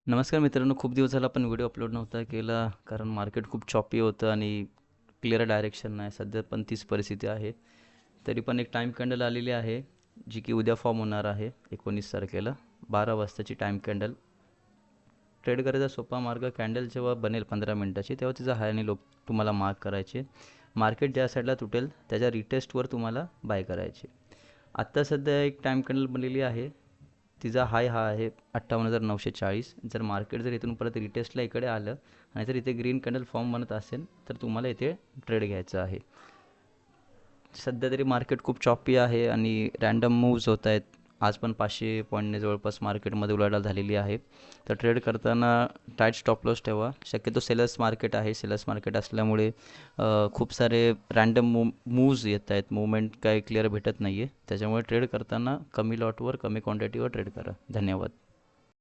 नमस्कार मित्रांनो, खूप दिवस झाला आपण व्हिडिओ अपलोड नव्हता केला कारण मार्केट खूप चॉपी होतं आणि क्लिअर डायरेक्शन नाही. सध्या पण तीच परिस्थिती आहे. तरी पण एक टाईम कॅन्डल आलेली आहे, जी की उद्या फॉर्म होणार आहे 19 तारखेला 12 वाजताची टाईम कॅन्डल. ट्रेड करायचा सोपा मार्ग, कॅन्डल जेव्हा बनेल 15 मिनटाची तेव्हा तिचा हाय आणि लो तुम्हाला मार्क करायचे. मार्केट ज्या साईडला तुटेल त्याच्या रिटेस्टवर तुम्हाला बाय करायचे. आत्ता सध्या एक टाईम कॅन्डल बनलेली आहे, तिचा हाय हा आहे 58,940. जर मार्केट जर इथून परत रिटेस्टला इकडे आलं आणि जर इथे ग्रीन कॅन्डल फॉर्म बनत असेल तर तुम्हाला इथे ट्रेड घ्यायचा आहे. सध्या तरी मार्केट खूप चॉपी आहे आणि रॅन्डम मूव्ज होत आहेत. आज पण 500 पॉईंटने जवळपास मार्केटमध्ये उलाढाल झालेली आहे. तर ट्रेड करताना टाईट स्टॉप लॉस ठेवा. शक्यतो सेलर्स मार्केट आहे. सेलर्स मार्केट असल्यामुळे खूप सारे रॅन्डम मूव्ज येत आहेत. मूवमेंट काही क्लिअर भेटत नाही आहे. त्याच्यामुळे ट्रेड करताना कमी लॉटवर कमी क्वांटिटीवर ट्रेड करा. धन्यवाद.